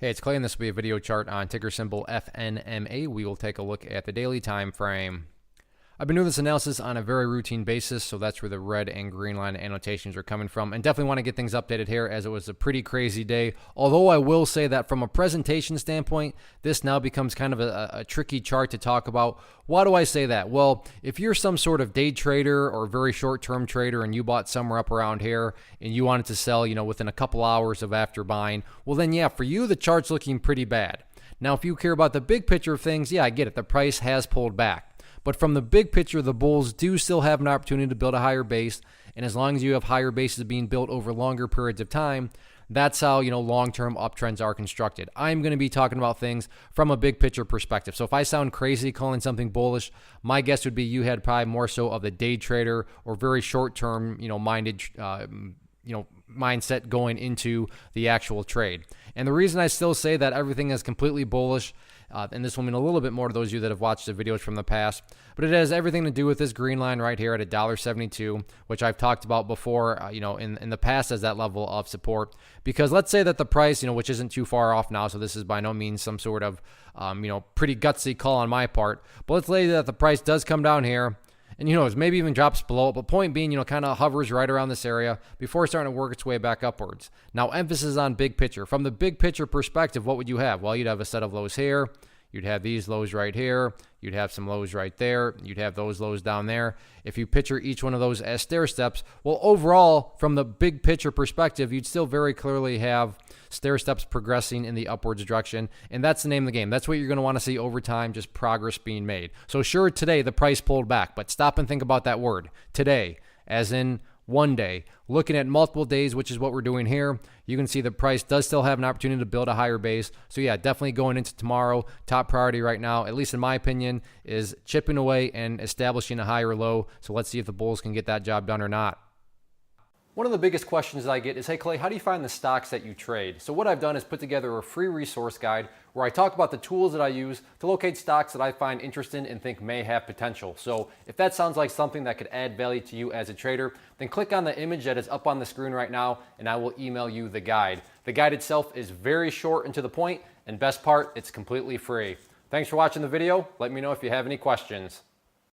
Hey, it's Clay, and this will be a video chart on ticker symbol FNMA. We will take a look at the daily time frame. I've been doing this analysis on a very routine basis, so that's where the red and green line annotations are coming from. And definitely want to get things updated here as it was a pretty crazy day. Although I will say that from a presentation standpoint, this now becomes kind of a tricky chart to talk about. Why do I say that? Well, if you're some sort of day trader or very short-term trader and you bought somewhere up around here and you wanted to sell, within a couple hours of after buying, well then yeah, for you the chart's looking pretty bad. Now, if you care about the big picture of things, yeah, I get it. The price has pulled back. But from the big picture, the bulls do still have an opportunity to build a higher base. And as long as you have higher bases being built over longer periods of time, that's how, long-term uptrends are constructed. I'm going to be talking about things from a big picture perspective. So if I sound crazy calling something bullish, my guess would be you had probably more so of the day trader or very short-term, minded, mindset going into the actual trade. And the reason I still say that everything is completely bullish, and this will mean a little bit more to those of you that have watched the videos from the past, but it has everything to do with this green line right here at $1.72, which I've talked about before, in the past as that level of support. Because let's say that the price, which isn't too far off now, so this is by no means some sort of, pretty gutsy call on my part, but let's say that the price does come down here, and maybe even drops below it, but point being, kind of hovers right around this area before starting to work its way back upwards. Now, emphasis on big picture. From the big picture perspective, what would you have? Well, you'd have a set of lows here. You'd have these lows right here. You'd have some lows right there. You'd have those lows down there. If you picture each one of those as stair steps, well, overall, from the big picture perspective, you'd still very clearly have stair steps progressing in the upwards direction. And that's the name of the game. That's what you're going to want to see over time, just progress being made. So sure, today the price pulled back, but stop and think about that word, today, as in one day. Looking at multiple days, which is what we're doing here, you can see the price does still have an opportunity to build a higher base. So yeah, definitely going into tomorrow, top priority right now, at least in my opinion, is chipping away and establishing a higher low. So let's see if the bulls can get that job done or not. One of the biggest questions that I get is, hey Clay, how do you find the stocks that you trade? So what I've done is put together a free resource guide where I talk about the tools that I use to locate stocks that I find interesting and think may have potential. So if that sounds like something that could add value to you as a trader, then click on the image that is up on the screen right now and I will email you the guide. The guide itself is very short and to the point, and best part, it's completely free. Thanks for watching the video. Let me know if you have any questions.